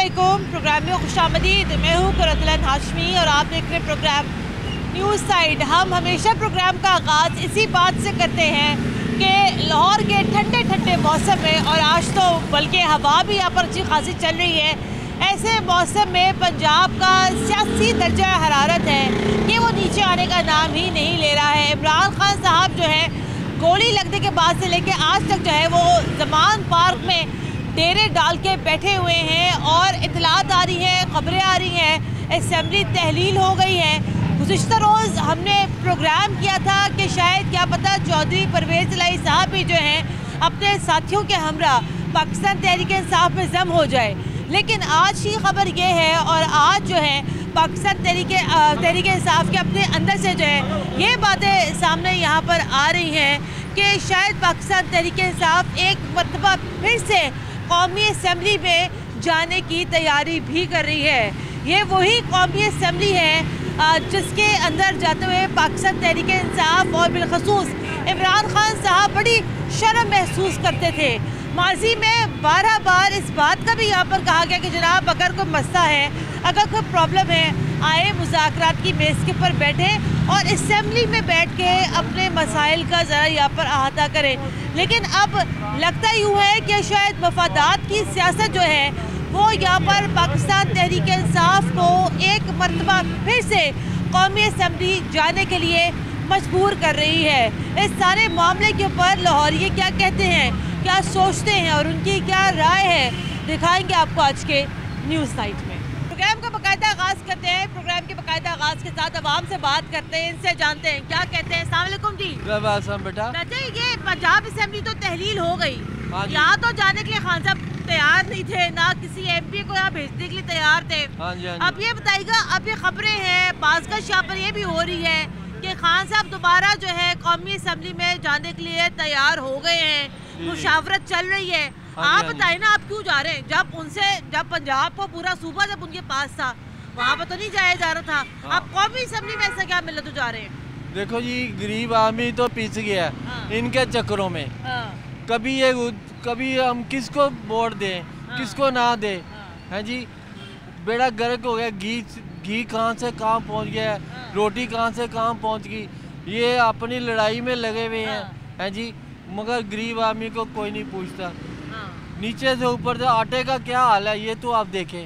अस्सलामुअलैकुम। प्रोग्राम में खुशामदीद। मैं हूँ कुरतलन हाशमी और आप देख रहे प्रोग्राम न्यूज़ साइड। हम हमेशा प्रोग्राम का आगाज़ इसी बात से करते हैं कि लाहौर के ठंडे ठंडे मौसम में, और आज तो बल्कि हवा भी यहाँ पर अच्छी खासी चल रही है, ऐसे मौसम में पंजाब का सियासी दर्जा हरारत है कि वो नीचे आने का नाम ही नहीं ले रहा है। इमरान खान साहब जो है गोली लगने के बाद से लेकर आज तक जो है वो ज़मान पार्क में डेरे डाल के बैठे हुए हैं और इतलात आ रही हैं, खबरें आ रही हैं, असेंबली तहलील हो गई है। गुज़िश्ता रोज़ हमने प्रोग्राम किया था कि शायद क्या पता चौधरी परवेज़ इलाही साहब भी जो हैं अपने साथियों के हमरा पाकिस्तान तहरीक इंसाफ में जम हो जाए, लेकिन आज की खबर ये है और आज जो है पाकिस्तान तहरीक इंसाफ के अपने अंदर से जो है ये बातें सामने यहाँ पर आ रही हैं कि शायद पाकिस्तान तहरीक इंसाफ एक मरतबा फिर से कौमी असम्बली में जाने की तैयारी भी कर रही है। ये वही कौमी असम्बली है जिसके अंदर जाते हुए पाकिस्तान तहरीक इंसाफ और बिलखसूस इमरान खान साहब बड़ी शर्म महसूस करते थे। माजी में 12 बार इस बात का भी यहाँ पर कहा गया कि जनाब अगर कोई मसला है, अगर कोई प्रॉब्लम है, आए मुज़ाकरात की मेज़ के ऊपर बैठे और असम्बली में बैठ के अपने मसाइल का ज़रा यहाँ पर अहाता करें। लेकिन अब लगता यूँ है कि शायद मफादात की सियासत जो है वो यहाँ पर पाकिस्तान तहरीक इंसाफ को एक मरतबा फिर से कौमी असम्बली जाने के लिए मजबूर कर रही है। इस सारे मामले के ऊपर लाहौरिये क्या कहते हैं, क्या सोचते हैं और उनकी क्या राय है, दिखाएंगे आपको आज के न्यूज़ साइट में। प्रोग्राम का बाकायदा आगाज़ करते हैं। प्रोग्राम के बाकायदा आगाज़ के साथ अवाम से बात करते हैं, इनसे जानते हैं क्या कहते हैं। अस्सलाम वालेकुम जी। बेटा ये पंजाब असम्बली तो तहलील हो गई, यहाँ तो जाने के लिए खान साहब तैयार नहीं थे, ना किसी MP को यहाँ भेजने के लिए तैयार थे। अब ये बताइएगा, अब ये खबरें हैं, बाज़गश यहाँ पर ये भी हो रही है कि खान साहब दोबारा जो है कौमी असम्बली में जाने के लिए तैयार हो गए हैं, मुशावरत चल रही है। आप बताएं ना, आप क्यों जा रहे हैं? जब पंजाब को पूरा सूबा जब उनके पास था वहाँ पर तो नहीं जाया जा रहा था, अब कौमी असम्बली में ऐसा क्या मिला तो जा रहे हैं? देखो जी, गरीब आदमी तो पीछे गया इनके चक्करों में। कभी हम किसको वोट दें, किसको ना दें, है जी। बेड़ा गर्क हो गया, घी कहाँ से कहाँ पहुँच गया, रोटी कहाँ से कहाँ पहुँच गई। ये अपनी लड़ाई में लगे हुए हैं जी, मगर गरीब आदमी को कोई नहीं पूछता। नीचे से ऊपर से आटे का क्या हाल है ये तो आप देखें,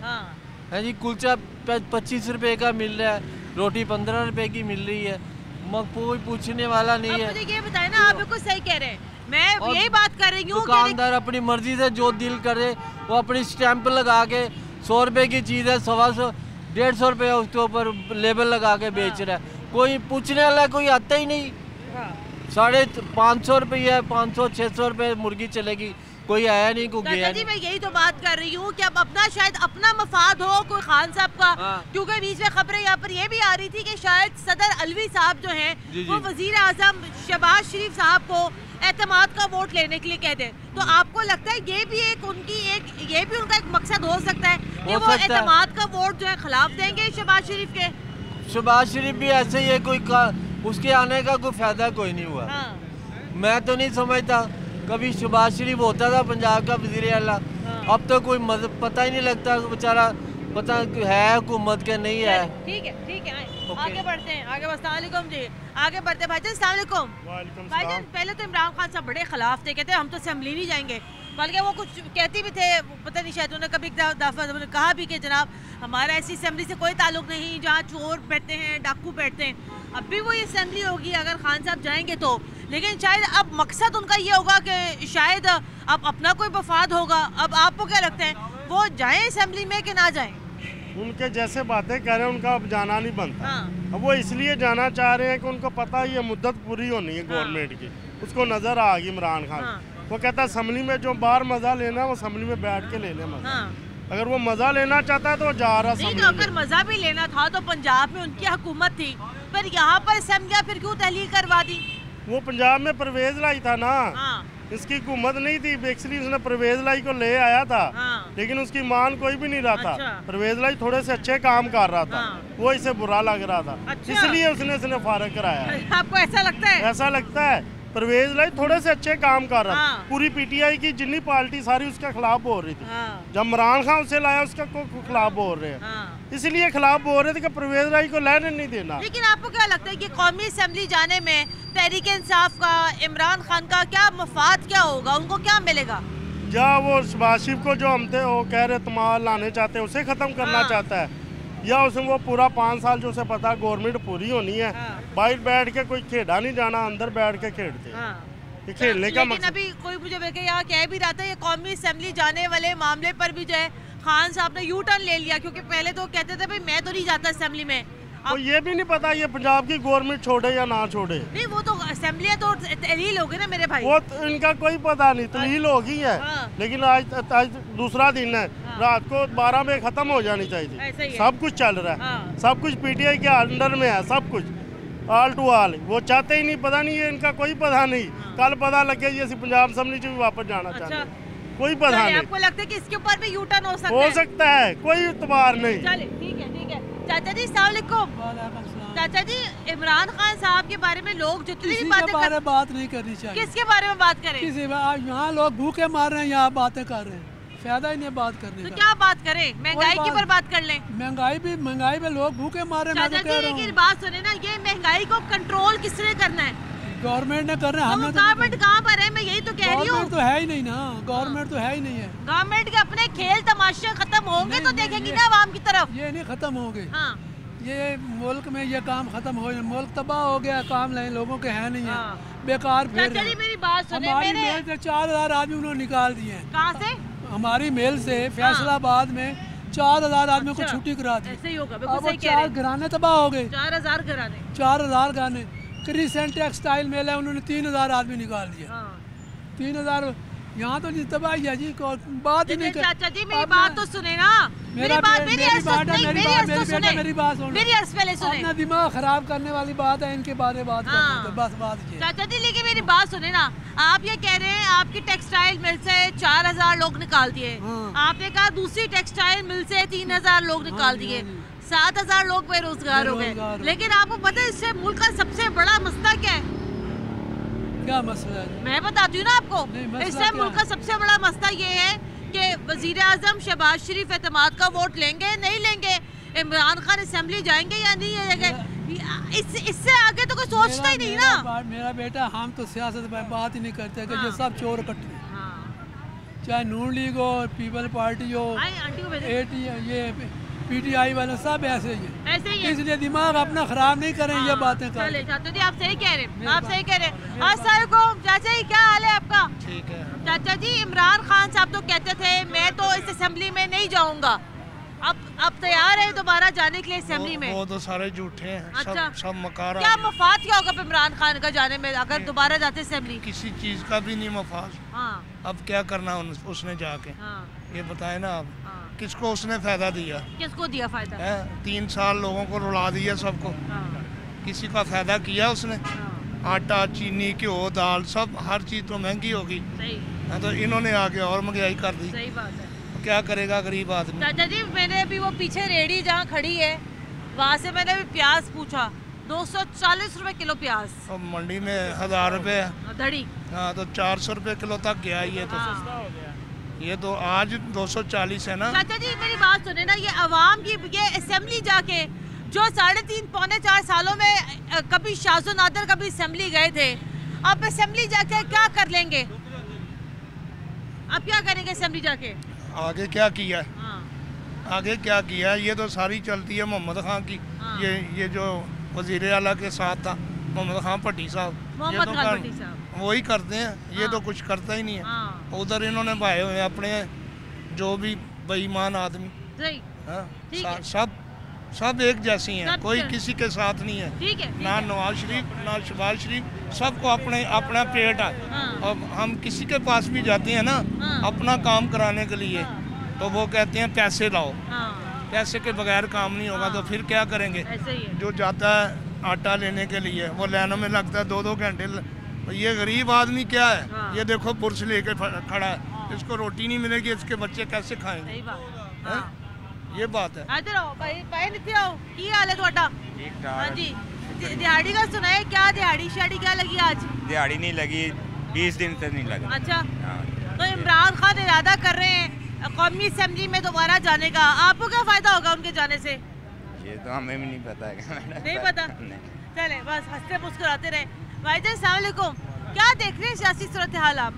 है जी। कुलचा 25 रुपए का मिल रहा है, रोटी 15 रुपए की मिल रही है, मगर कोई पूछने वाला नहीं है। मुझे ये बताएं ना, आप बिल्कुल सही कह रहे हैं, मैं यही बात कर रही हूँ। दुकानदार अपनी मर्जी से जो दिल करे वो अपनी स्टैंप लगा के 100 रुपए की चीज़ है 125 150 रुपये उसके ऊपर लेबल लगा के बेच रहा है। कोई पूछने वाला कोई आता ही नहीं। 550 रुपये 500-600 रुपये मुर्गी चलेगी, कोई आया नहीं, कोई गया नहीं। मैं यही तो बात कर रही हूँ कि अब अपना शायद अपना मफाद हो कोई खान साहब का, क्योंकि बीच में खबरें यहाँ पर ये भी आ रही थी कि शायद सदर अलवी साहब जो हैं वो वजीर आजम शहबाज शरीफ साहब को एतमाद का वोट लेने के लिए कह दें, तो आपको लगता है ये भी उनका एक मकसद हो सकता है कि वो एतमाद का वोट जो है खिलाफ देंगे शहबाज शरीफ के? शहबाज शरीफ भी ऐसे ही है, उसके आने का कोई फायदा कोई नहीं हुआ। मैं तो नहीं समझता, कभी शहबाज शरीफ होता था पंजाब का वज़ीर आला, अब तो कोई पता ही नहीं लगता बेचारा, पता है हुकूमत के नहीं है। ठीक है आगे बढ़ते हैं। अस्सलाम वालेकुम जी, आगे बढ़ते हैं। भाईजान अस्सलाम वालेकुम। भाईजान पहले तो इमरान खान साहब बड़े खिलाफ थे, कहते हम तो असम्बली नहीं जाएंगे, बल्कि वो कुछ कहती भी थे, पता नहीं शायद उन्होंने कभी दफा कहा भी कि जनाब हमारा ऐसी असम्बली से कोई ताल्लुक नहीं जहाँ चोर बैठते हैं, डाकू बैठते हैं। अब भी वो ये असम्बली होगी अगर खान साहब जाएंगे तो, लेकिन शायद अब मकसद उनका ये होगा कि शायद अब अपना कोई वफाद होगा। अब आपको क्या लगता है, वो जाएं असम्बली में कि ना जाएं? उनके जैसे बातें कर रहे हैं उनका अब जाना नहीं बनता। अब वो इसलिए जाना चाह रहे हैं कि उनको पता है ये मुद्दत पूरी होनी है गवर्नमेंट की, उसको नजर आ गई इमरान खान। वो कहता है असम्बली में जो बाहर मजा लेना वो असम्बली में बैठ के ले ले मजा। अगर वो मजा लेना चाहता है तो जा रहा नहीं, तो अगर मजा भी लेना था तो पंजाब में उनकी हुकूमत थी, पर यहाँ पर असम्बलियाँ फिर क्यों तहलील करवा दी? वो पंजाब में परवेज लाई था ना, इसकी हुकूमत नहीं थी, इसलिए उसने परवेज लाई को ले आया था। लेकिन उसकी मान कोई भी नहीं रहा था। परवेज लाई थोड़े से अच्छे काम कर रहा था, वो इसे बुरा लग रहा था, इसलिए उसने फारिग कराया। आपको ऐसा लगता है? ऐसा लगता है परवेज लाई थोड़े से अच्छे काम कर रहा हाँ। पूरी पीटीआई की जितनी पार्टी सारी उसके खिलाफ बोल रही थी। हाँ। जब इमरान खान उसे लाया उसका खिलाफ बोल रहे हैं। हाँ। इसलिए खिलाफ बोल रहे थे कि परवेज लाई को लेने नहीं देना। लेकिन आपको क्या लगता है कि कौमी असेंबली जाने में तहरीक इंसाफ का, इमरान खान का क्या मफाद क्या होगा, उनको क्या मिलेगा? या वो शहबाज शरीफ को जो हम थे वो कह रहे तमाम लाने चाहते हैं उसे ख़त्म करना हाँ। चाहता है, या उसमें वो पूरा 5 साल जो उसे पता गवर्नमेंट पूरी होनी है। हाँ। बाहर बैठ के कोई खेड़ा नहीं जाना, अंदर बैठ के खेलते हैं। हाँ। ये खेलने का लेकिन मकसद। अभी कोई मुझे बल्कि यहाँ कह भी रहा था ये कौमी असेंबली जाने वाले मामले पर भी जो है खान साहब ने यू टर्न ले लिया, क्योंकि पहले तो कहते थे भाई मैं तो नहीं जाता असेंबली में। तो ये भी नहीं पता ये पंजाब की गवर्नमेंट छोड़े या ना छोड़े। नहीं वो तो असेंबली तो तहलील होगी ना मेरे भाई। वो तो इनका कोई पता नहीं, तहलील होगी है। हाँ। लेकिन आज दूसरा दिन है। हाँ। रात को 12 बजे खत्म हो जानी ऐसा ही चाहिए। है। सब कुछ चल रहा है। हाँ। सब कुछ पीटीआई के अंडर में है, सब कुछ ऑल टू ऑल। वो चाहते ही नहीं, पता नहीं है इनका कोई पता नहीं। हाँ। कल पता लगे ये पंजाब असेंबली से भी वापस जाना अच्छा। चाहते हैं, कोई पता नहीं। आपको लगता है कि इसके ऊपर भी यू टर्न हो सकता हो है? सकता है, कोई इतबार नहीं। चले ठीक है ठीक है। चाचा जी अस्सलाम वालेकुम। चाचा जी इमरान खान साहब के बारे में लोग जितनी भी बातें कर, बात नहीं करनी चाहिए। किसके बारे में बात करें? किसी यहाँ लोग भूखे मार रहे हैं, यहाँ बातें कर रहे हैं, फायदा ही नहीं बात करने तो का। क्या बात करें? महंगाई के ऊपर बात कर लें। महंगाई में लोग भूखे मार रहे हैं। मैं चाचा तो कह जी रहा लेकिन हूँ बात सुने ना, ये महंगाई को कंट्रोल किसने करना है? गवर्नमेंट ने कर रहे हैं, हमने तो गवर्नमेंट कहाँ पर है? मैं यही तो कह रही हूँ। गवर्नमेंट तो है ही नहीं ना, गवर्नमेंट तो है ही नहीं है। गवर्नमेंट के अपने खेल तमाशे खत्म होंगे नहीं, तो नहीं, देखेंगी ये- ना आवाम की तरफ। ये नहीं खत्म होंगे। हाँ। ये मुल्क में ये काम खत्म हो, मुल्क तबाह हो गया, काम नहीं लोगों के है नहीं है, हाँ। बेकार फिर चाचा जी मेरी बात सुने, हमारी मेरे मेल से 4000 आदमी उन्होंने निकाल दिए हैं। कहाँ से? हमारी मेल से फैसलाबाद में 4000 आदमी को अच्छा। छुट्टी करा दी। ऐसे ही होगा, अब बिल्कुल वो सही कह रहे 4 हैं। घराने तबाह हो गए। 4000 घराने। 4000 घराने। क्रिसेंट टेक्सटाइल मेल है, उन्होंने 3000 आदमी निकाल दिया। हाँ। 3000 यहाँ तो नहीं तबाही है जी, बात ही नहीं कर। चाचा जी मेरी अब बात मैं- तो सुने ना, मेरी मेरा बात बे- मेरी मेरी अर्ज तो बात है, नहीं, मेरी मेरी बात- अर्ज तो मेरी सुने, बेटा, मेरी बात सुनो। मेरी अर्ज पहले सुने। अपना दिमाग खराब करने वाली बात है, इनके बारे बात हाँ। करना तो बस बात ये। चाचा जी लेकिन मेरी बात सुने ना, आप ये कह रहे हैं आपकी टेक्सटाइल मिल से 4000 लोग निकाल दिए। हाँ। आपने कहा दूसरी टेक्सटाइल मिल से 3000 लोग निकाल जी, दिए, हाँ जी। 7000 लोग बेरोजगार हो बेरोजगार गए। हो लेकिन आपको पता है इससे मुल्क का सबसे बड़ा मसला क्या है? क्या मसला है? मैं बताती हूँ ना आपको। नहीं, मसला इससे क्या मुल्क का है? सबसे बड़ा मसला ये है कि वजीर आजम शहबाज शरीफ एतमाद का वोट लेंगे नहीं लेंगे, इमरान खान असेंबली जाएंगे या नहीं जाएंगे, इससे आगे तो कोई सोचता ही नहीं ना। मेरा बेटा हम तो सियासत में बात ही नहीं करते कि ये हाँ। सब चोर कट्टे, हाँ। चाहे नून लीग हो, पीपल पार्टी हो, आए आंटी को भेजें। एटी ये पीटीआई वाले सब ऐसे ही है। ऐसे ही है। इसलिए दिमाग अपना खराब नहीं करें, ये बातें चले करें। चाचा जी आप सही कह रहे हैं, आप सही कह रहे हैं। अस्सलाम वालेकुम चाचा जी, क्या हाल है आपका? ठीक है। चाचा जी इमरान खान साहब तो कहते थे मैं तो इस असेंबली में नहीं जाऊंगा, अब तैयार है दोबारा जाने के लिए असेंबली में? वो तो सारे झूठे हैं। अच्छा। सब मकार क्या मफाद क्या होगा इमरान खान का जाने में अगर दोबारा जाते असेंबली? किसी चीज का भी नहीं मफाज। हाँ। अब क्या करना उसने जाके, हाँ। ये बताए ना आप, हाँ। किसको उसने फायदा दिया किसको दिया फायदा? है? 3 साल लोगों को रुला दिया सबको, हाँ। किसी का फायदा किया उसने? हाँ। आटा, चीनी, घ्यो, दाल, सब हर चीज तो महंगी होगी। सही हाँ, तो इन्होंने आके और महंगाई कर दी। सही बात है। क्या करेगा गरीब आदमी? चाचा जी मैंने अभी वो पीछे रेडी जहाँ खड़ी है वहाँ से मैंने अभी प्याज पूछा, 240 रुपए किलो प्याज। अब मंडी में 1000 रुपए है। धड़ी। हाँ, तो 400 रुपए किलो तक गया ये तो। हाँ। ये तो आज 240 है ना। चाचा जी मेरी बात सुने ना, ये अवाम की ये असेंबली जाके जो 3.5 पौने 4 सालों में कभी शाज़ो नादर कभी असेंबली गए थे, अब असेंबली जाके क्या कर लेंगे? अब क्या करेंगे असेंबली जाके? आगे क्या किया? हाँ। आगे क्या किया? ये तो सारी चलती है मोहम्मद खान की। हाँ। ये जो वजीर आला के साथ था मोहम्मद खान भट्टी साहब, मोहम्मद तो खान भट्टी साहब। वही करते हैं, ये हाँ। तो कुछ करता ही नहीं है। हाँ। उधर इन्होंने भाए हुए हैं अपने जो भी बेईमान आदमी। सही। हाँ, ठीक है। सब एक जैसी हैं, सब कोई एक। किसी के साथ नहीं है। ठीक है। ना नवाज शरीफ ना शहबाज शरीफ, सबको अपना पेट है। हाँ। अब हम किसी के पास भी जाते हैं ना हाँ। अपना काम कराने के लिए, हाँ। तो वो कहते हैं पैसे लाओ। हाँ। पैसे के बगैर काम नहीं होगा। हाँ। तो फिर क्या करेंगे? ऐसे ही है। जो जाता है आटा लेने के लिए वो लाइनों में लगता है 2-2 घंटे। तो ये गरीब आदमी क्या है? हाँ। ये देखो पुरुष लेके खड़ा है, इसको रोटी नहीं मिलेगी, इसके बच्चे कैसे खाएंगे? सही बात। हैं? हाँ। ये बात है। इधर आओ भाई, भाई नीचे आओ, की हाल है ਤੁਹਾਡਾ? ठीक हाँ ठाक जी। दिहाड़ी का सुना है, क्या दिहाड़ी शाड़ी क्या लगी आज? दिहाड़ी नहीं लगी, 20 दिन से नहीं लगा। अच्छा, हाँ। तो इमरान खान इरादा कर रहे हैं कौमी असेंबली में दोबारा जाने का, आपको क्या फायदा होगा उनके जाने से? ये तो हमें भी नहीं पता है। नहीं पता? चले बस हंसते मुस्कुराते रहे। भाईजान अस्सलाम वालेकुम, क्या देख रहे हैं सियासी सूरत हाल आप?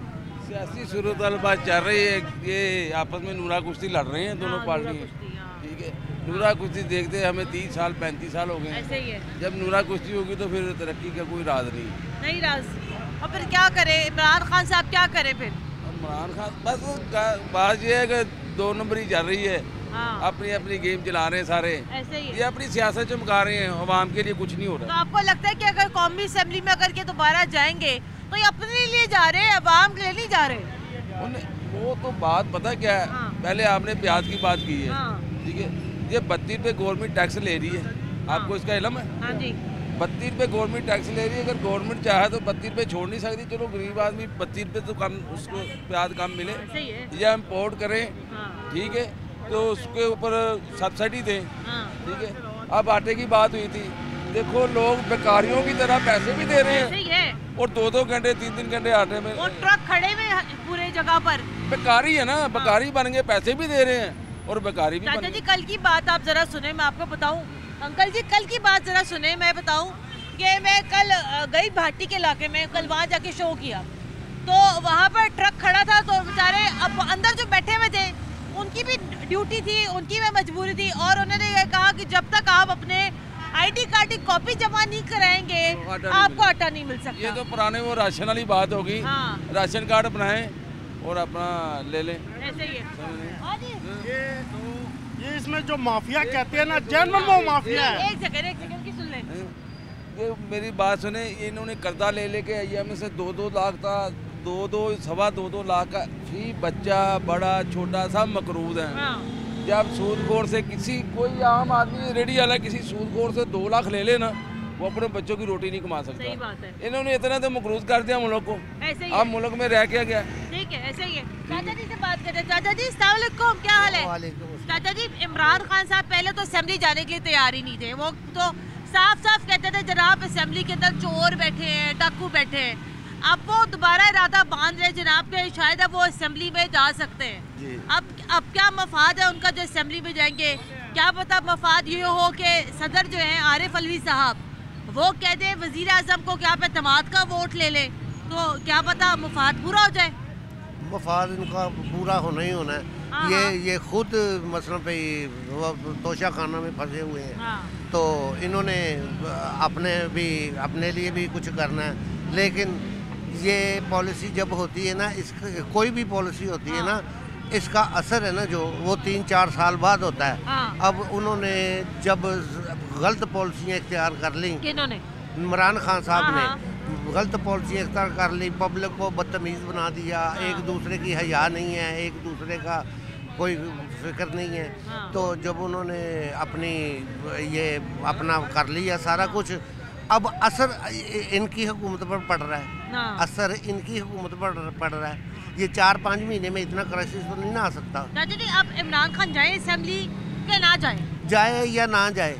सियासी सूरत हाल बात चल रही है, ये आपस में नूरा कुश्ती लड़ रहे हैं दोनों पार्टियाँ, ठीक है। नूरा कुश्ती देखते हमें 30 साल 35 साल हो गए, ऐसे ही है। जब नूरा कुश्ती होगी तो फिर तरक्की का कोई राज नहीं राज। और फिर क्या करे इमरान खान साहब, क्या करे फिर? इमरान खान बस बात ये है कि 2 नंबरी चल रही है, अपनी अपनी गेम चला रहे हैं सारे, ऐसे ही ये अपनी सियासत चमका रहे हैं, आवाम के लिए कुछ नहीं हो रहा। तो आपको लगता है कि अगर कौमी असेंबली में अगर के दोबारा जाएंगे तो ये अपने लिए जा रहे हैं, अवाम के लिए नहीं जा रहे? वो तो बात पता क्या है, पहले आपने प्याज की बात की है, ठीक है। ये 32 रुपये गवर्नमेंट टैक्स ले रही है, आपको इसका इल्म है? हाँ जी। 32 रुपये गवर्नमेंट टैक्स ले रही है, अगर गवर्नमेंट चाहे तो 32 रुपये छोड़ नहीं सकती। चलो गरीब आदमी 32 रुपये तो कम, उसको प्याज कम मिले या इम्पोर्ट करें, ठीक है, तो उसके ऊपर सब्सिडी दें, ठीक है। अब आटे की बात हुई थी, देखो लोग बेकारियों की तरह पैसे भी दे रहे हैं और 2-2 घंटे 3-3 घंटे आटे में और ट्रक खड़े हुए पूरे जगह पर। बेकारी है ना, बेकारी बन गए, पैसे भी दे रहे हैं और बेकारी भी। चाचा जी कल की बात आप जरा सुने, मैं आपको बताऊं। अंकल जी कल की बात जरा सुने, मैं बताऊं कि मैं कल गई भाटी के इलाके में, कल वहाँ जाके शो किया, तो वहाँ पर ट्रक खड़ा था, तो बेचारे अब अंदर जो बैठे हुए थे उनकी भी ड्यूटी थी, उनकी भी मजबूरी थी, और उन्होंने ये कहा कि जब तक आप अपने ID कार्ड की कॉपी जमा नहीं कराएंगे आपको आटा नहीं मिल सकता। ये तो पुराने वो राशन वाली बात होगी, राशन कार्ड बनाएं और अपना ले लें, ऐसे ही है। ये इसमें जो माफिया कहते हैं ना, जनरल वो माफिया है। एक सेकंड की सुन ले। ये मेरी बात सुने, इन्होंने कर्जा ले लेके IMF से 2-2 लाख था, 2-2 लाख का फी, बच्चा बड़ा छोटा सब मकरूज है। जब सूदखोर से कोई आम आदमी रेडी वाला किसी सूदखोर से 2 लाख ले लेना, वो अपने बच्चों की रोटी नहीं कमा सकता। सही बात है। इन्होंने इतना तो मकरूज कर दिया मुल्क को, अब मुल्क में रह क्या गया। ठीक है, ऐसे ही है। चाचा जी से बात करते हैं। चाचा जी अस्सलाम वालेकुम, क्या हाल है? चाचा जी इमरान खान साहब पहले तो असेंबली जाने के लिए तैयार ही नहीं थे, वो तो साफ साफ कहते थे जनाब असेंबली के अंदर चोर बैठे हैं, डाकू बैठे हैं। अब वो दोबारा इरादा बांध रहे जनाब के, शायद अब वो असेंबली में जा सकते हैं। अब क्या मफाद है उनका जो असेंबली में जाएंगे? क्या पता मफाद ये हो कि सदर जो है आरिफ अलवी साहब वो कह दे वजीर आजम को कि आप एतमाद का वोट ले लें, तो क्या पता मफाद पूरा हो जाए। मफाद इनका पूरा होना ही होना है। ये खुद मसलन पे तोशा खाना में फंसे हुए हैं, तो इन्होंने अपने लिए भी कुछ करना है। लेकिन ये पॉलिसी जब होती है ना, कोई भी पॉलिसी होती है ना, इसका असर है ना जो वो 3-4 साल बाद होता है। अब उन्होंने जब गलत पॉलिसियाँ इख्तियार कर ली, इमरान खान साहब ने गलत पॉलिसियाँ इख्तियार कर ली, पब्लिक को बदतमीज़ बना दिया, एक दूसरे की हया नहीं है, एक दूसरे का कोई फिक्र नहीं है। तो जब उन्होंने अपना कर लिया सारा कुछ, अब असर इनकी हुकूमत पर पड़ रहा है, असर इनकी हुकूमत पर पड़ रहा है। ये 4-5 महीने में इतना क्राइसिस तो नहीं ना आ सकता। चाचा जी अब इमरान खान जाए असेंबली के ना जाए या ना जाए,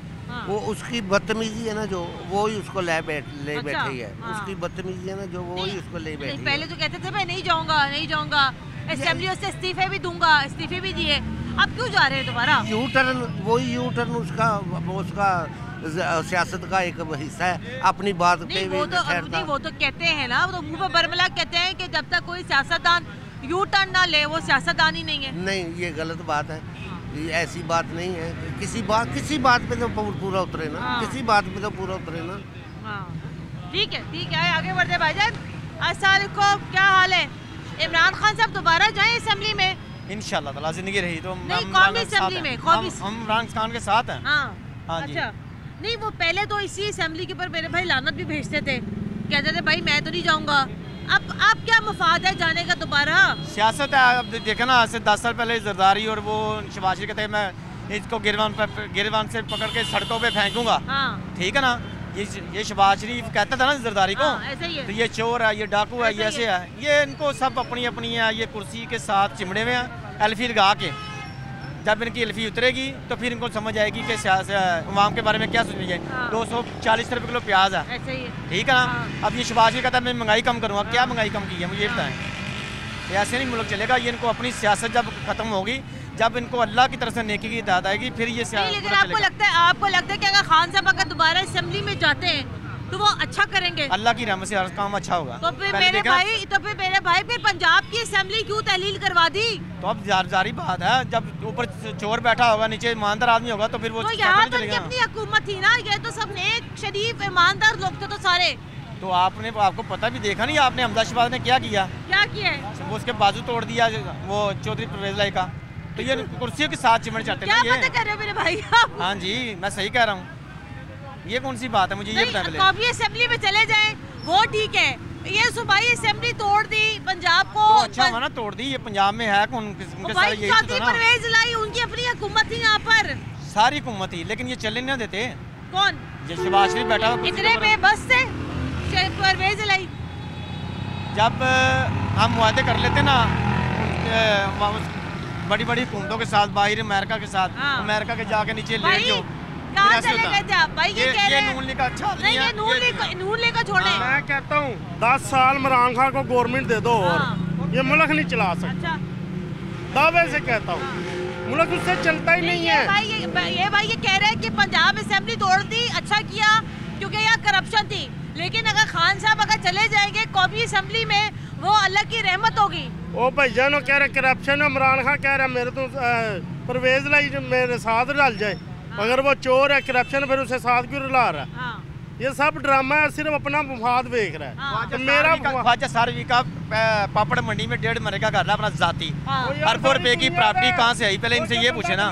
वो उसकी बदतमीजी है ना जो वो ही उसको ले बैठी है। उसकी बदतमीजी है ना जो वो ही उसको ले बैठी है। पहले तो कहते थे मैं नहीं जाऊंगा असेंबली से इस्तीफे भी दूंगा, इस्तीफे भी दिए, अब क्यों जा रहे हैं दोबारा? यू टर्न उसका सियासत का एक हिस्सा है, अपनी बात पे वो तो कहते हैं ना, वो तो मुंह पे बरमला कहते हैं कि जब तक कोई सियासतदान यू टर्न ना ले वो सियासतदान ही नहीं है। नहीं, ये गलत बात है, ये ऐसी बात नहीं है। किसी बात पे तो पूरा उतरे ना, किसी बात पे तो पूरा उतरे ना। ठीक है, आगे बढ़ते भाईजान। अस्सलाम वालेकुम, क्या हाल है? इमरान खान साहब दोबारा जाएं असेंबली में? इंशाल्लाह ताला जिंदगी रही तो नहीं, कौमी असेंबली में हम इमरान खान के साथ हैं। हाँ जी। अच्छा, नहीं वो पहले तो इसी असेंबली के ऊपर मेरे भाई लानत भी भेजते थे, कहते थे भाई मैं तो नहीं जाऊंगा। अब क्या मफाद है जाने का दोबारा? सियासत है, अब देखा ना, आज से 10 साल पहले जरदारी और वो शहबाज शरीफ कहते हैं मैं इसको गिरवान से पकड़ के सड़कों पे फेंकूंगा। ठीक है ना, ये शहबाज शरीफ कहता था ना जरदारी को, ऐसे ही है। तो ये चोर है, ये डाकू है, ये ऐसे है। ये इनको सब अपनी है, ये कुर्सी के साथ चिमड़े हुए हैं एल्फी लगा के। जब इनकी एल्फी उतरेगी तो फिर इनको समझ आएगी कि अवाम के बारे में क्या सोचनी चाहिए। 240 रुपये किलो प्याज है, ठीक है ना। अब ये शहबाज शरीफ कहता है मैं महंगाई कम करूँगा, क्या महंगाई कम की है मुझे ये बताएं। ऐसे नहीं मुल्क चलेगा। ये इनको अपनी सियासत जब खत्म होगी, जब इनको अल्लाह की तरफ से नेकी की हिदायत आएगी, फिर ये सियासत। लेकिन आपको लगता है कि अगर खान साहब अगर दोबारा असेंबली में जाते हैं तो वो अच्छा करेंगे? अल्लाह की रहमत से हर काम अच्छा होगा। तो फिर मेरे भाई फिर पंजाब की असेंबली क्यों तहलील करवा दी? तो अब जारी बात है, जब ऊपर चोर बैठा होगा, नीचे ईमानदार आदमी होगा, तो फिर वो तो यहाँ तो अपनी हुकूमत थी ना, ये तो सब नेक शरीफ ईमानदार लोग थे तो सारे। तो आपको पता भी देखा नहीं आपने हमजा शहबाज ने क्या किया? क्या किया? वो उसके बाजू तोड़ दिया वो चौधरी परवेज लाई का। तो ये कुर्सियों के साथ चिमड़ चाहते हैं। क्या पता कर रहे हो मेरे भाई आप? हाँ जी, मैं सही कह रहा हूँ। ये कौन सी बात है, मुझे ये बताएं। कौमी असेंबली में चले जाएं वो ठीक है, ये सूबाई असेंबली तोड़ दी पंजाब को। तो अच्छा हुआ ना तोड़ दी, ये पंजाब में है कौन? चौधरी परवेज लाई उनकी अपनी हुकूमत थी यहाँ पर, सारी हुकूमत थी, लेकिन ये चलने नहीं देते। कौन? शहबाज शरीफ बैठा हुआ इतने बेबस थे परवेज लाई। जब हम मुआहदे कर लेते ना बड़ी बड़ी हुकूमतों के साथ, बाहर अमेरिका के साथ, अमेरिका के जाके नीचे लेट जाओ। कहाँ चले गए आप भाई? ये कह रहे हैं नून लीग का अच्छा नहीं, ये नून लीग का छोड़े। मैं कहता हूँ 10 साल इमरान खान को गवर्नमेंट दे दो और ये मुल्क नहीं चला सकता। दावे से कहता हूँ, मुल्क उससे चलता ही नहीं है। ये भाई ये कह रहे हैं कि पंजाब असेंबली तोड़ दी, अच्छा किया क्योंकि यहाँ करप्शन थी। लेकिन अगर खान साहब अगर चले जाएंगे कौमी असेंबली में, वो अल्लाह की रहमत होगी। ओ भाईजान कह रहे करप्शन, इमरान खान कह रहा मेरे तो परवेज लाई मेरे साथ रल जाए। अगर वो चोर है करप्शन, फिर उसे साथ क्यों रला रहा है? ये सब ड्रामा है, सिर्फ अपना मुफाद देख रहा है। तो मेरा ख्वाजा सारवी का पापड़ मंडी में 1.5 मरे का घर है अपना जाती, अरबों रुपए की प्रॉपर्टी कहाँ से आई? पहले इनसे ये पूछे ना।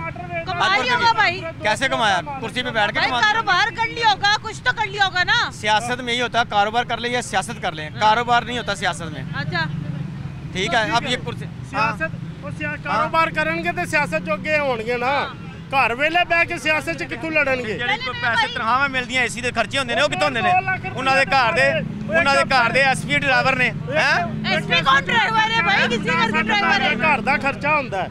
होगा भाई, कैसे कमाया? कुर्सी पे बैठ के कारोबार कर लिया होगा, कुछ तो कर लिया होगा ना। सियासत में यही होता है, कारोबार कर ले या सियासत कर ले, कारोबार नहीं होता सियासत में। अच्छा ठीक है। अब ये सियासत कारोबार करेंगे तो सियासत जोगे होंगे ना। घर वेले बह के सियासत च कित्थों लड़नगे? पैसे तनख्वाहां मिलदियां, एसी दे खर्चे होंदे ने, ਉਹ ਕਿੱਥੋਂ ਹੁੰਦੇ ਨੇ? ਉਹਨਾਂ ਦੇ ਘਰ ਦੇ ਐਸਪੀ ਡਰਾਈਵਰ ਨੇ। हैं एसपी कौन ड्राइवर है भाई? किसी घर का ड्राइवर है? घर ਦਾ ਖਰਚਾ ਹੁੰਦਾ ਹੈ।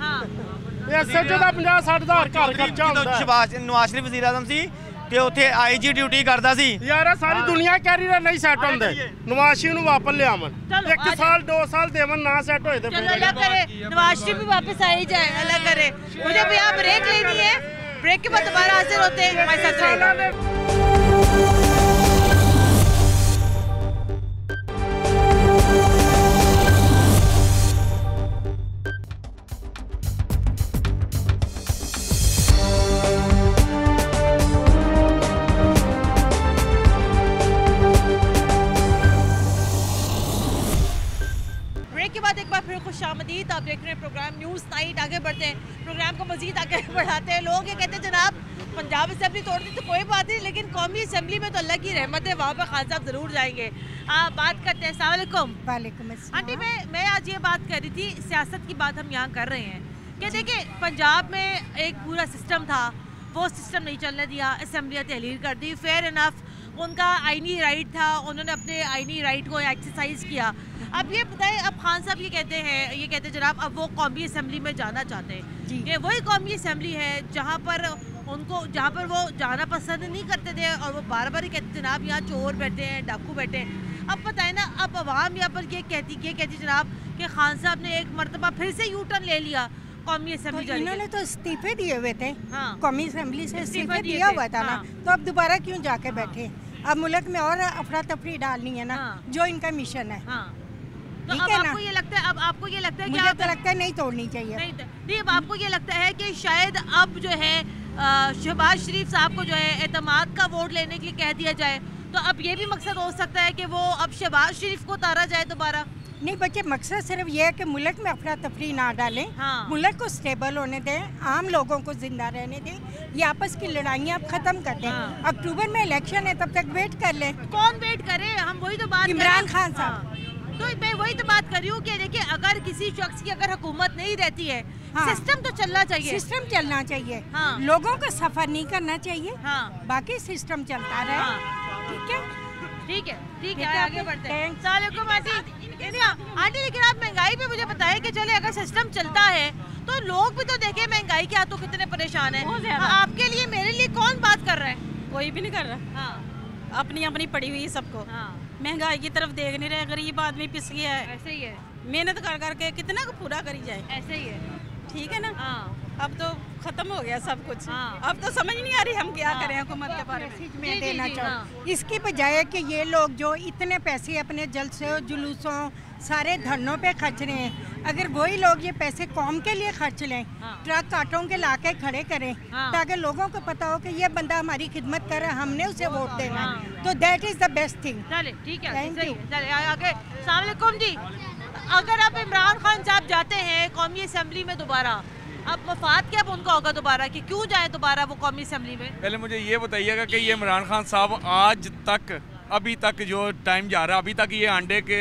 ਇਹ ਐਸਐਚਓ ਦਾ 50-60 ਹਜ਼ਾਰ ਘਰ ਖਰਚਾ ਹੁੰਦਾ ਹੈ। ਨਵਾਜ਼ ਸ਼ਰੀਫ ਵਜ਼ੀਰ ਆਜ਼ਮ ਸੀ ਤੇ ਉੱਥੇ ਆਈਜੀ ਡਿਊਟੀ ਕਰਦਾ ਸੀ। ਯਾਰ ਸਾਰੀ ਦੁਨੀਆ ਕਹਿ ਰਹੀ ਹੈ ਨਹੀਂ ਸੈੱਟ ਹੁੰਦੇ, ਨਵਾਜ਼ ਸ਼ਰੀਫ ਨੂੰ ਵਾਪਸ ਲਿਆਵਣ। 1 ਸਾਲ 2 ਸਾਲ ਦੇਵਨ ਨਾ ਸੈੱਟ ਹੋਏ ਤੇ चलो अल्लाह करे नवाज शरीफ भी वापस आ ही जाए, अल्लाह करे। मुझे भैया ब्रेक लेनी है, ब्रेक के बाद दोबारा हाजिर होते हैं हमारे साथ रहेगा। के बाद एक बार फिर खुशामदीद। आप देख रहे हैं प्रोग्राम न्यूज़ नाइट। आगे बढ़ते हैं, प्रोग्राम को मजीद आगे बढ़ाते हैं। लोग ये कहते हैं जनाब पंजाब असेंबली तोड़ दी तो कोई बात नहीं, लेकिन कौमी असेंबली में तो अल्लाह की रहमत है, वहाँ पर खान साहब ज़रूर जाएंगे। बात करते हैं। अस्सलाम वालेकुम। वालेकुम अस्सलाम। आंटी मैं आज ये बात कर रही थी, सियासत की बात हम यहाँ कर रहे हैं कि देखिए पंजाब में एक पूरा सिस्टम था, वो सिस्टम नहीं चलने दिया, असेंबलियाँ तहलील कर दी। फेयर इनफ, उनका आइनी राइट था, उन्होंने अपने आइनी राइट को एक्सरसाइज किया। अब ये बताएं, अब खान साहब ये कहते हैं जनाब अब वो कौमी असेंबली में जाना चाहते हैं। ये वही कौमी असेंबली है जहाँ पर वो जाना पसंद नहीं करते थे और वो बार बार ही कहते जनाब यहाँ चोर बैठे हैं, डाकू बैठे हैं। अब बताएं ना, अब अवाम यहाँ पर ये कहती जनाब कि खान साहब ने एक मरतबा फिर से यू टर्न ले लिया कौमी असेंबली। तो इन्होंने तो इस्तीफे दिए हुए थे। हाँ। कौमी असेंबली से इस्तीफे दिया हुआ था ना, तो अब दोबारा क्यों जाके बैठे? अब मुल्क में और अफरा तफरी डालनी है ना, जो इनका मिशन है। तो अब आपको ये लगता है, मुझे तो लगता है नहीं तोड़नी चाहिए। नहीं, अब आपको ये लगता है कि शायद अब जो है शहबाज शरीफ साहब को जो है एतमाद का वोट लेने के लिए कह दिया जाए, तो अब ये भी मकसद हो सकता है कि वो अब शहबाज शरीफ को उतारा जाए दोबारा? नहीं बच्चे, मकसद सिर्फ ये है कि मुल्क में अफरा तफरी ना डालें। मुल्क को स्टेबल होने दें, आम लोगों को जिंदा रहने दें। ये आपस की लड़ाइयाँ आप खत्म कर दें। अक्टूबर में इलेक्शन है, तब तक वेट कर लें। कौन वेट करे? हम वही तो बात, इमरान खान साहब। तो मैं वही तो बात कर रही हूँ कि देखिए अगर किसी शख्स की अगर हुकूमत नहीं रहती है, सिस्टम तो चलना चाहिए। सिस्टम चलना चाहिए। लोगों का सफर नहीं करना चाहिए। बाकी सिस्टम चलता रहे। ठीक है, आगे बढ़ते हैं। आंटी लेकिन आप महंगाई पे मुझे बताएं कि चले अगर सिस्टम चलता है तो लोग भी तो देखें महंगाई के हाथों कितने परेशान हैं। आपके लिए मेरे लिए कौन बात कर रहा है? कोई भी नहीं कर रहा। हाँ। अपनी अपनी पड़ी हुई सबको। हाँ। महंगाई की तरफ देख नहीं रहे, गरीब आदमी पिस गया है। ऐसे ही है, मेहनत कर करके कितना को पूरा करी जाए। ऐसे ही है, ठीक है ना। हाँ। अब तो खत्म हो गया सब कुछ। हाँ। अब तो समझ नहीं आ रही हम क्या करें हुकूमत के बारे में। मैं देना चाहूँ इसकी बजाय कि ये लोग जो इतने पैसे अपने जलसों जुलूसों सारे धरनों पे खर्च रहे हैं, अगर वही लोग ये पैसे कौम के लिए खर्च लें, ट्रक ऑटो के ला के खड़े करें, ताकि लोगों को पता हो कि ये बंदा हमारी खिदमत कर रहा है, हमने उसे वोट देना है, तो that is the best thing. चले ठीक है, थैंक यू। चले आगे। अस्सलाम वालेकुम जी, अगर आप इमरान खान साहब जाते हैं कौमी असम्बली में दोबारा, अब मफाद क्या उनका होगा दोबारा कि क्यों जाए दोबारा वो कौमी असम्बली में? पहले मुझे ये बताइएगा कि ये इमरान खान साहब आज तक अभी तक जो टाइम जा रहा है अभी तक ये अंडे के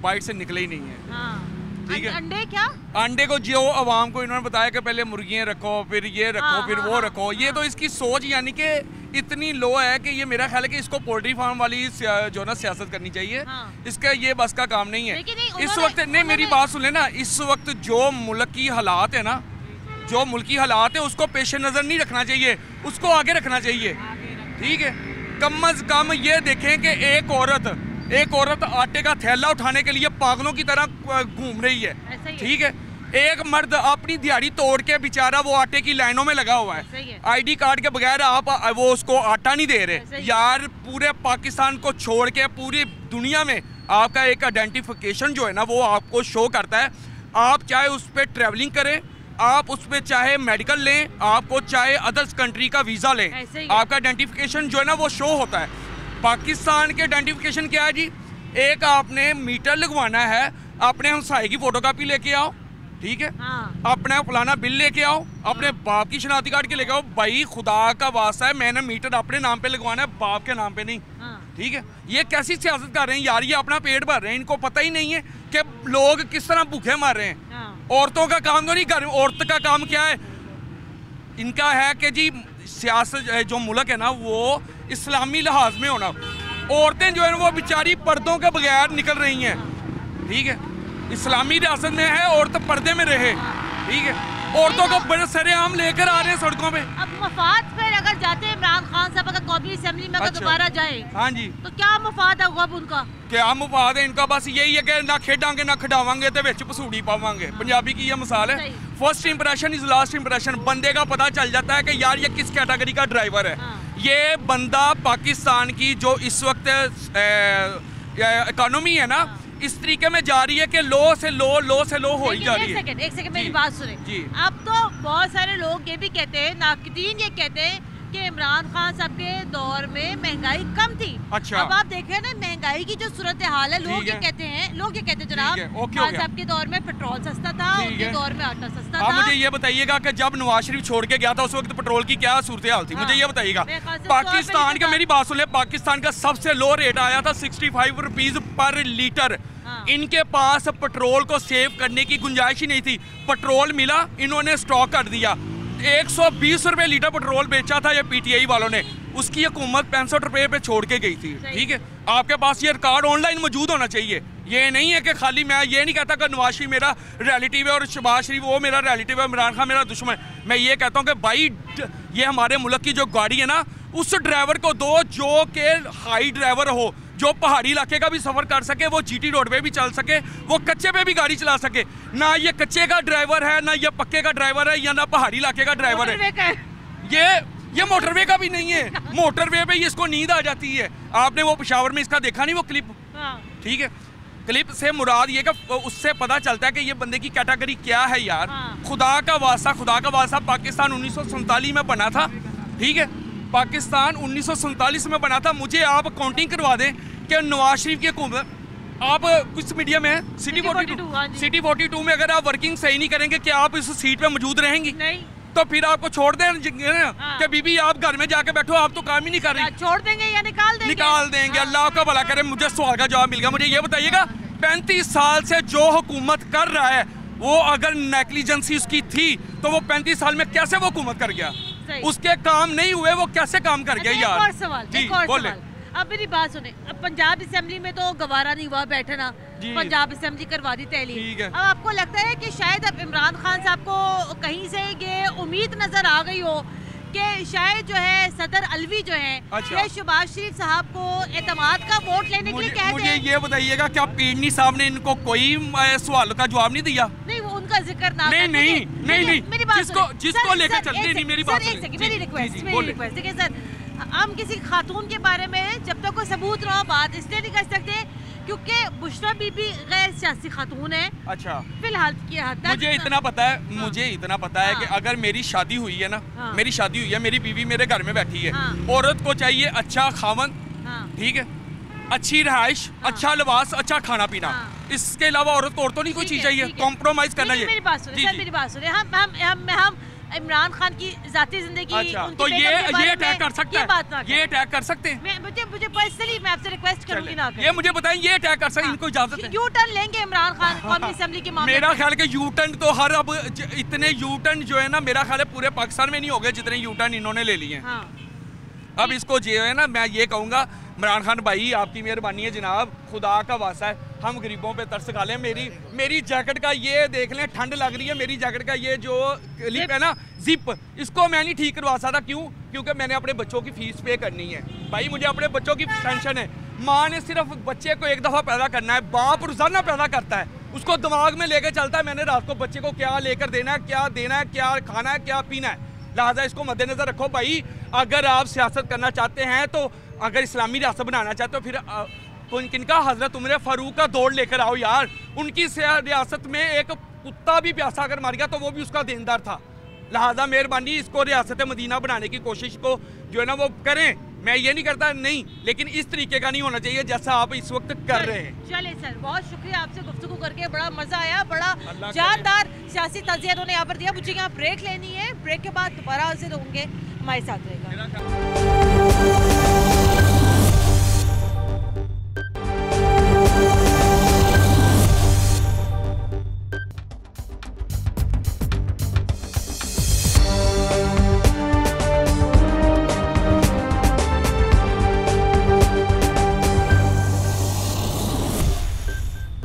बाइट से निकले ही नहीं है। हाँ। ठीक है, अंडे क्या? अंडे को जो अवाम को इन्होंने बताया कि पहले मुर्गियाँ रखो, फिर ये रखो, फिर वो रखो, ये तो इसकी सोच यानी कि इतनी लो है कि ये मेरा ख्याल है कि इसको पोल्ट्री फार्म वाली जो ना सियासत करनी चाहिए। इसका ये बस का काम नहीं है इस वक्त। नहीं, मेरी बात सुन लेना, इस वक्त जो मुल्क की हालात है ना, जो मुल्की हालात है उसको पेश नज़र नहीं रखना चाहिए, उसको आगे रखना चाहिए। ठीक है, कम अज कम ये देखें कि एक औरत आटे का थैला उठाने के लिए पागलों की तरह घूम रही है। ठीक है, एक मर्द अपनी दिहाड़ी तोड़ के बेचारा वो आटे की लाइनों में लगा हुआ है, आईडी कार्ड के बगैर आप वो उसको आटा नहीं दे रहे। यार पूरे पाकिस्तान को छोड़ के पूरी दुनिया में आपका एक आइडेंटिफिकेशन जो है ना वो आपको शो करता है। आप चाहे उस पर ट्रैवलिंग करें, आप उसमें चाहे मेडिकल लें, आपको चाहे अदर्स कंट्री का वीज़ा लें, आपका आइडेंटिफिकेशन जो है ना वो शो होता है। पाकिस्तान के आइडेंटिफिकेशन क्या है जी? एक आपने मीटर लगवाना है, अपने हमसाये की फोटोकॉपी लेके आओ, ठीक है, अपना फलाना बिल लेके आओ, अपने बाप की शनाख्ती कार्ड के लेके आओ। भाई खुदा का वास्ता है, मैंने मीटर अपने नाम पे लगवाना है, बाप के नाम पे नहीं। ठीक है, ये कैसी सियासत कर रहे हैं यार? ये अपना पेट भर रहे हैं, इनको पता ही नहीं है कि लोग किस तरह भूखे मर रहे हैं। औरतों का काम तो नहीं कर, औरत का काम क्या है? इनका है कि जी सियासत जो मुल्क है ना वो इस्लामी लिहाज में होना। औरतें जो है वो बेचारी पर्दों के बगैर निकल रही हैं। ठीक है, इस्लामी रियासत में है, औरत पर्दे में रहे। ठीक है, औरतों को बड़े सरेआम लेकर आ रहे हैं सड़कों पे। अब मफाद पर अगर जाते हैं इमरान खान साहब अगर कौमी असेंबली में अगर दोबारा जाए, हाँ जी, तो क्या मफाद होगा उनका? क्या मुफाद है इनका? बस यही है कि ना खेडांगे ना खिडावांगे तो विच पसूड़ी पावांगे। पंजाबी की ये मिसाल है, first impression is last impression. बंदे का पता चल जाता है कि यार ये किस कैटेगरी का ड्राइवर है। ये बंदा पाकिस्तान की जो इस वक्त इकोनॉमी है ना इस तरीके में जा रही है कि लो से लो हो ही जा रही है। एक सेकंड मेरी बात सुने जी। अब तो बहुत सारे लोग ये भी कहते हैं, नाक़दीन ये कहते हैं कि इमरान खान साहब के दौर में महंगाई कम थी। अच्छा। अब आप देख रहे हैं ना महंगाई की जो सूरत हाल है, लोग ये कहते हैं जनाब खान साहब के दौर में पेट्रोल सस्ता था, उनके दौर में आटा सस्ता था। मुझे ये बताइएगा कि जब नवाज शरीफ छोड़ के गया था उस वक्त पेट्रोल की क्या सूरत हाल थी? मुझे ये बताइएगा। पाकिस्तान का, मेरी बात सुन ले, पाकिस्तान का सबसे लो रेट आया था 65 रुपीज पर लीटर। इनके पास पेट्रोल को सेव करने की गुंजाइश ही नहीं थी। पेट्रोल मिला, इन्होंने स्टॉक कर दिया। 120 रुपए लीटर पेट्रोल बेचा था ये पीटीआई वालों ने, उसकी हुकूमत 65 रुपए पे छोड़ के गई थी। ठीक है, आपके पास ये रिकॉर्ड ऑनलाइन मौजूद होना चाहिए। ये नहीं है कि खाली मैं ये नहीं कहता कि नवाज शरीफ मेरा रिलेटिव है और शहबाज शरीफ वो मेरा रिलेटिव है, इमरान खान मेरा दुश्मन। मैं ये कहता हूँ कि भाई ये हमारे मुल्क की जो गाड़ी है ना उस ड्राइवर को दो जो कि हाई ड्राइवर हो, जो पहाड़ी इलाके का भी सफ़र कर सके, वो जीटी रोड पे भी चल सके, वो कच्चे पे भी गाड़ी चला सके। ना ये कच्चे का ड्राइवर है, ना ये पक्के का ड्राइवर है, या ना पहाड़ी इलाके का ड्राइवर है। ये मोटरवे का भी नहीं है। मोटरवे पे इसको नींद आ जाती है। आपने वो पेशावर में इसका देखा नहीं वो क्लिप? ठीक है, क्लिप से मुराद ये कि उससे पता चलता है कि ये बंदे की कैटेगरी क्या है यार। खुदा का वास्ता पाकिस्तान 1947 में बना था। ठीक है, पाकिस्तान 1947 में बना था। मुझे आप काउंटिंग करवा दें कि नवाज शरीफ की हुकूमत, आप कुछ मीडिया में है सिटी 42 में अगर आप वर्किंग सही नहीं करेंगे क्या आप इस सीट पे मौजूद रहेंगी? नहीं। तो फिर आपको छोड़ दें कि बीबी आप घर में जाके बैठो, आप तो काम ही नहीं कर रही। छोड़ देंगे या निकाल देंगे? निकाल देंगे। अल्लाह आपका भला करे। मुझे सवाल का जवाब मिल गया। मुझे ये बताइएगा 35 साल से जो हुकूमत कर रहा है वो अगर नेग्लिजेंसी उसकी थी तो वो 35 साल में कैसे वो हुकूमत कर गया? उसके काम नहीं हुए, वो कैसे काम कर गया यार? एक और सवाल, अब मेरी बात सुने, अब पंजाब असेंबली में तो गवारा नहीं हुआ बैठना, पंजाब असेंबली करवा दी तहली। अब आपको लगता है कि शायद अब इमरान खान साहब को कहीं से ये उम्मीद नजर आ गई हो कि शायद जो है सदर अलवी जो है ये शहबाज शरीफ साहब को एतमाद का वोट लेने के लिए कहते हैं। मुझे ये बताइएगा क्या पीडनी साहब ने इनको कोई सवाल का जवाब नहीं दिया? नहीं, वो उनका जिक्र ना नहीं मेरी बात जिसको लेकर चलते नहीं, मेरी बात मेरी रिक्वेस्ट देखिए सर, हम किसी खातून के बारे में जब तक कोई सबूत ना हो बात इसलिए नहीं कर सकते क्योंकि बुशरा बीबी गैर सियासी खातून है। अच्छा, फिलहाल की हद तक मुझे इतना पता है कि अगर मेरी शादी हुई है ना, मेरी शादी हुई है, मेरी बीवी मेरे घर में बैठी है, औरत को चाहिए अच्छा खावन, ठीक है, अच्छी रहाइश, अच्छा लिबास, अच्छा खाना पीना, इसके अलावा औरत को और तो नहीं कोई चीज चाहिए, कॉम्प्रोमाइज करना चाहिए। मेरी बात सुनिए, हम इमरान खान की जाती जिंदगी तो ये अटैक कर सकता है, ये अटैक कर सकते हैं। मुझे पर्सनली मैं आपसे रिक्वेस्ट करूंगी ना, ये मुझे बताएं, ये अटैक कर सकते हैं, इनको इजाजत है? यू टर्न लेंगे इमरान खान कौमी असेंबली के मामले में? मेरा ख्याल है यू टर्न तो हर अब इतने यू टर्न जो है ना, मेरा ख्याल है पूरे पाकिस्तान में नहीं हो गए जितने यू टर्न इन्होंने ले लिए हैं। अब इसको जो है ना, मैं ये कहूँगा इमरान खान भाई आपकी मेहरबानी है जनाब, खुदा का वास्ता है, हम गरीबों पे तरस खा लें। मेरी जैकेट का ये देख लें, ठंड लग रही है, मेरी जैकेट का ये जो क्लिप है ना, जिप, इसको मैं नहीं ठीक करवा सकता। क्यों? क्योंकि मैंने अपने बच्चों की फीस पे करनी है भाई, मुझे अपने बच्चों की टेंशन है। माँ ने सिर्फ बच्चे को एक दफ़ा पैदा करना है, बाप रोजाना पैदा करता है, उसको दिमाग में लेकर चलता है मैंने रात को बच्चे को क्या लेकर देना है, क्या देना है, क्या खाना है, क्या पीना है। लिहाजा इसको मद्देनजर रखो भाई। अगर आप सियासत करना चाहते हैं, तो अगर इस्लामी रियासत बनाना चाहते हो, फिर किनका हजरत उमर फारूक का दौड़ लेकर आओ यार। उनकी रियासत में एक कुत्ता भी प्यासा अगर मर गया तो वो भी उसका देनदार था। लिहाजा मेहरबानी इसको रियासत मदीना बनाने की कोशिश को जो है ना वो करें। मैं ये नहीं करता नहीं, लेकिन इस तरीके का नहीं होना चाहिए जैसा आप इस वक्त कर रहे हैं। चले सर, बहुत शुक्रिया, आपसे गुफ्तगू करके बड़ा मजा आया, बड़ा जानदार सियासी तज़िया उन्होंने यहाँ पर दिया। मुझे यहाँ ब्रेक लेनी है, ब्रेक के बाद दोबारा हाजिर होंगे, हमारे साथ रहेगा।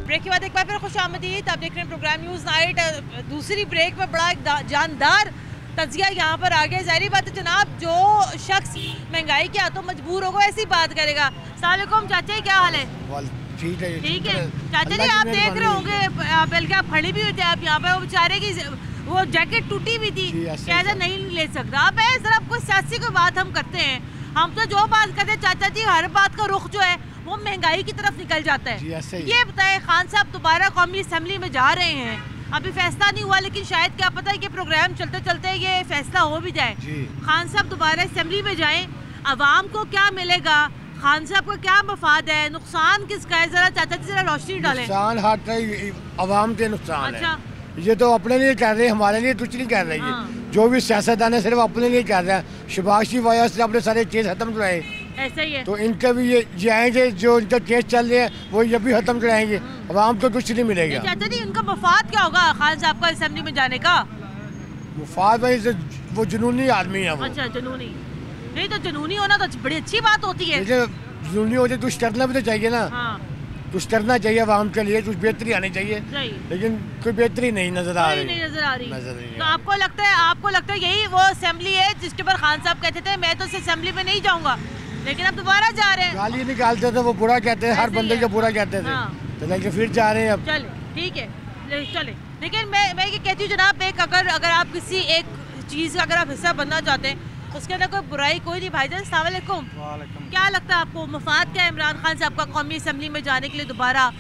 ब्रेक के बाद एक बार फिर खुश आमदीद, आप देख रहे हैं प्रोग्राम न्यूज़ नाइट। दूसरी ब्रेक में बड़ा एक जानदार तजिया यहाँ पर आ गया। ज़ाहिर बात है जनाब, जो शख्स महंगाई के हाथों मजबूर होगा ऐसी बात करेगा। अस्सलाम वालेकुम चाचा, क्या हाल है? ठीक है, ठीक है चाचा जी, आप देख रहे होंगे बल्कि आप खड़ी भी होते हैं, आप यहाँ पे वो बेचारे की वो जैकेट टूटी हुई थी, कैसा नहीं ले सकता। अब सर आपको सियासी की बात हम करते हैं, हम तो जो बात करते हैं चाचा जी, हर बात का रुख जो है वो महंगाई की तरफ निकल जाता है। ये बताएं, खान साहब दोबारा कौमी असेंबली में जा रहे हैं, अभी फैसला नहीं हुआ, लेकिन शायद क्या पता है कि प्रोग्राम चलते चलते ये फैसला हो भी जाए। खान साहब दोबारा असेंबली में जाएं, अवाम को क्या मिलेगा, खान साहब को क्या मफाद है, नुकसान किसका है, जरा चाचा जी जरा रोशनी डालें। नुकसान हर अवाम के नुकसान है, ये तो अपने लिए कह रहे हैं, हमारे लिए कुछ नहीं कह रहे हैं। जो भी सियासतदान है सिर्फ अपने लिए कह रहे हैं। शहबाज शरीफ वजह से अपने सारे केस खत्म कराए, ऐसा ही है, तो इनके भी ये आएंगे, जो इनका केस चल रहे हैं वो ये भी खत्म कराएंगे, अवाम को कुछ नहीं मिलेगा। चाचा जी इनका मफाद क्या होगा खान साहब का असेंबली में जाने का? मफाद भाई वो जुनूनी आदमी है वो। अच्छा जुनूनी, नहीं तो जुनूनी होना तो बड़ी अच्छी बात होती है। जुनूनी हो जाए कुछ करना भी तो चाहिए ना, कुछ करना चाहिए अवाम के लिए, कुछ बेहतरी आनी चाहिए, लेकिन कोई बेहतरी नहीं नजर आ रही, नहीं नजर आ रही। तो आपको लगता है यही वो असेंबली है जिसके ऊपर खान साहब कहते थे मैं तो इस असेंबली में नहीं जाऊंगा, लेकिन अब दोबारा जा रहे हैं। गाली निकालते थे वो, बुरा कहते हैं, हर बंदे को बुरा कहते थे, तो लेकिन फिर जा रहे हैं अब। चले ठीक है, चले। लेकिन मैं ये कहती हूँ जनाब, एक अगर आप किसी एक चीज़ का अगर आप हिस्सा बनना चाहते हैं उसके अंदर कोई बुराई कोई नहीं। भाईजान अस्सलाम वालेकुम, क्या लगता है आपको मफाद क्या है इमरान खान साहब का कौमी असेंबली में जाने के लिए दोबारा?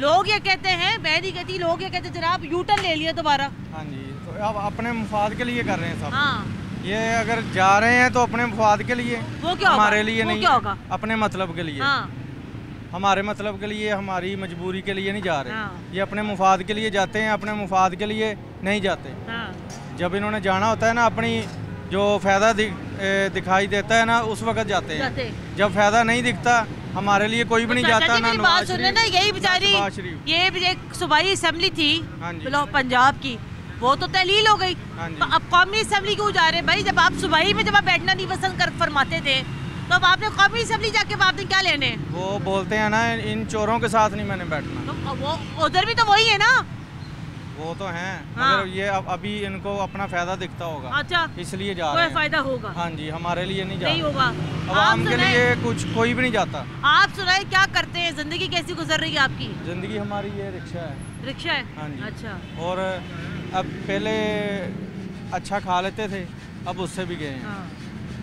लोग ये कहते हैं, मैं नहीं कहती, लोग ये कहते हैं जनाब यू टर्न ले लिया दोबारा। हाँ जी, तो अब अपने मफाद के लिए कर रहे हैं सब। ये अगर जा रहे हैं तो अपने मफाद के लिए, वो क्या हमारे लिए नहीं, क्या होगा? अपने मतलब के लिए, हमारे मतलब के लिए, हमारी मजबूरी के लिए नहीं जा रहे। ये अपने मुफाद के लिए जाते हैं, अपने मुफाद के लिए नहीं जाते। जब इन्होंने जाना होता है ना, अपनी जो फ़ायदा दिखाई देता है ना उस वक्त जाते हैं, जब फ़ायदा नहीं दिखता हमारे लिए कोई भी नहीं जाता ना। बात सुनने ना, यही बेचारी ये एक सूबाई असेंबली थी पंजाब की, वो तो तहलील हो गई, तो अब कौमी असेंबली क्यों जा रहे हैं भाई? जब आप सूबाई में जब आप बैठना नहीं पसंद कर फरमाते थे तो अब आपने कौमी असेंबली जाके आपने क्या लेने? वो बोलते हैं ना इन चोरों के साथ नहीं मैंने बैठना। तो वो उधर भी तो वही है ना। वो तो हैं हाँ। मगर ये अभी इनको अपना फायदा दिखता होगा। अच्छा, इसलिए जा रहे हैं। कोई फायदा होगा? हाँ जी, हमारे लिए नहीं जा नहीं होगा। आवाम के लिए कुछ कोई भी नहीं जाता। आप सुनाए क्या करते हैं, जिंदगी कैसी गुजर रही है आपकी? जिंदगी हमारी ये रिक्शा है। रिक्शा है? हाँ जी। अच्छा। और अब पहले अच्छा खा लेते थे, अब उससे भी गए हैं। हाँ,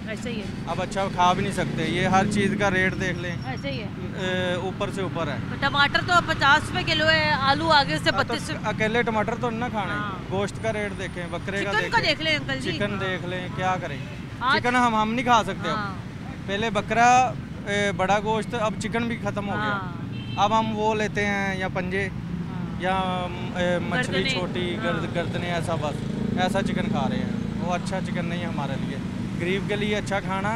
ऐसे ही है। अब अच्छा खा भी नहीं सकते, ये हर चीज़ का रेट देख लें, ऐसे ही है, ऊपर से ऊपर है। टमाटर तो 50 रुपए किलो है, आलू आगे से 32। तो अकेले टमाटर तो ना खाने। गोश्त का रेट देखें, बकरे का देख लें अंकल जी। चिकन देख लें, क्या करें। चिकन हम नहीं खा सकते अब। पहले बकरा बड़ा गोश्त, अब चिकन भी खत्म हो गया। अब हम वो लेते हैं या पंजे या मछली छोटी गर्दने, ऐसा बस ऐसा चिकन खा रहे हैं। वो अच्छा चिकन नहीं है हमारे लिए। गरीब के लिए अच्छा खाना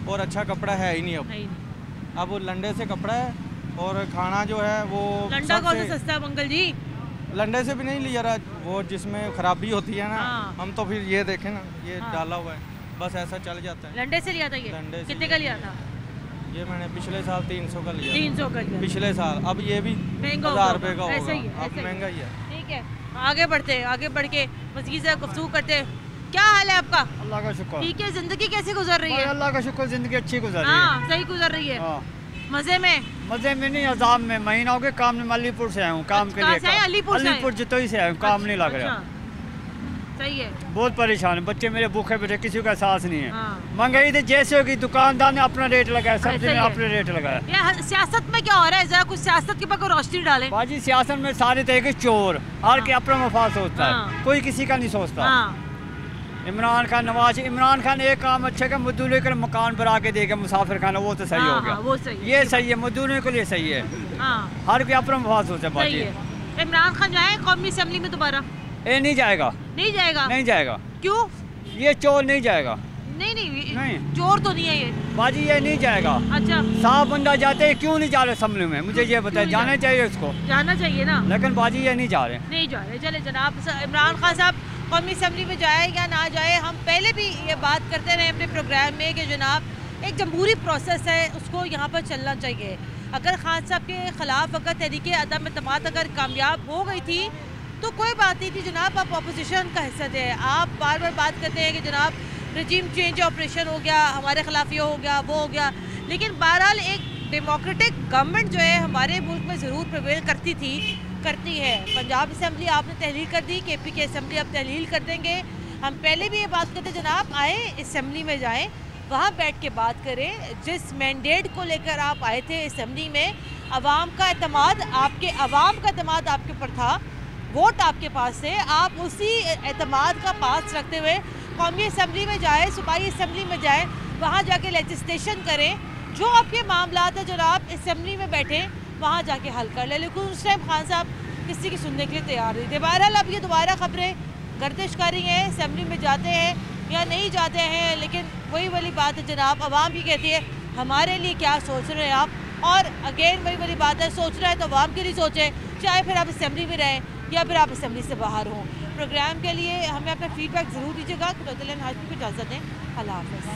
और अच्छा कपड़ा है ही नहीं अब वो लंडे से कपड़ा है और खाना जो है वो लंडा कौन सा सस्ता है अंकल जी? लंडे से भी नहीं लिया रहा, वो जिसमें खराबी होती है ना। हम तो फिर ये देखें ना, ये डाला हुआ है, बस ऐसा चल जाता है। लंडे से लिया था ये? लंडे कितने का लिया था? ये मैंने पिछले साल 300 का लिया। 300 का लिया पिछले साल। अब ये भी 1000 रुपये का होगा। अब महंगा ही है। ठीक है, आगे बढ़ते हैं, आगे बढ़ के मज़ीद से गुफ्तगू करते हैं। क्या हाल है आपका? अल्लाह का शुक्र। ठीक है, जिंदगी कैसी गुजर रही है? अल्लाह का शुक्र, जिंदगी अच्छी गुजर रही है। हाँ, सही गुजर रही है। मजे में? मजे में नहीं, अजाब में। महीना हो गया काम में। अलीपुर से आया हूँ काम के लिए। अलीपुर जितोई से आया हूँ, काम नहीं लग रहा। सही है। बहुत परेशान है, बच्चे मेरे भूखे बैठे, किसी का एहसास नहीं है। महंगाई तो जैसे होगी, दुकानदार ने अपना रेट लगाया, सब्जी ने अपने रेट लगाया। सियासत में क्या हो रहा है, जरा कुछ सियासत के ऊपर रोशनी डालें। बाजी सियासत में सारे तरह के चोर, हर के अपना मफाद सोचता है, कोई किसी का नहीं सोचता। इमरान खान, नवाज इमरान खान एक काम अच्छा का, मजदूरों के मकान बना के देगा, मुसाफिर खाना, वो तो सही हो गया। वो सही, ये सही है, मजदूरों के लिए सही है। हर के अपना मफाद सोचता है। इमरान खान जाए कौमी असेंबली में दोबारा? ये नहीं जाएगा। नहीं जाएगा? नहीं जाएगा। क्यों? ये चोर नहीं जाएगा। नहीं, चोर तो नहीं है ये। बाजी ये नहीं जाएगा। अच्छा, साफ बंदा जाते हैं, क्यों नहीं जा रहे असेंबली में? मुझे ये बताए, जाना चाहिए उसको। जाना चाहिए ना, लेकिन बाजी ये नहीं जा रहे। नहीं जा रहे। चले जनाब, इमरान खान साहब कौमी असेंबली में जाए या ना जाए, हम पहले भी ये बात करते रहे अपने प्रोग्राम में कि जनाब एक जमहूरी प्रोसेस है, उसको यहाँ पर चलना चाहिए। अगर खान साहब के ख़िलाफ़ अगर तहरीक अदम एतमाद अगर कामयाब हो गई थी तो कोई बात नहीं थी जनाब, आप अपोजिशन का हिस्सा थे। आप बार बार बात करते हैं कि जनाब रजीम चेंज ऑपरेशन हो गया, हमारे खिलाफ ये हो गया, वो हो गया, लेकिन बहरहाल एक डेमोक्रेटिक गवर्नमेंट जो है हमारे मुल्क में ज़रूर प्रिवेल करती है। पंजाब असेंबली आपने तहलील कर दी, KP की असेंबली आप तहलील कर देंगे। हम पहले भी ये बात करते जनाब, आए असेंबली में जाएँ, वहाँ बैठ के बात करें। जिस मैंडेट को लेकर आप आए थे असेंबली में, अवाम का एतमाद आपके ऊपर था, वोट आपके पास है, आप उसी एतमाद का पास रखते हुए कौमी असेंबली में जाए, सूबाई असेंबली में जाए, वहाँ जाके लेजिस्लेशन करें। जो आपके मामलात है जनाब असेंबली में बैठे वहाँ जाके हल कर ले। लेकिन उस टाइम खान साहब किसी की सुनने के लिए तैयार नहीं थे। बहरहाल अब ये दोबारा खबरें गर्दिश कर रही हैं, असेंबली में जाते हैं या नहीं जाते हैं, लेकिन वही वाली बात है जनाब, अवाम भी कहती है हमारे लिए क्या सोच रहे हैं आप। और अगेन वही वाली बात है, सोच रहा है तो अवाम के लिए सोचें, चाहे फिर आप असेंबली में रहें या फिर आप असेंबली से बाहर हों। प्रोग्राम के लिए हमें अपना फीडबैक ज़रूर दीजिएगा। हाशमी को इजाज़त दें। अल्लाह हाफ़िज़।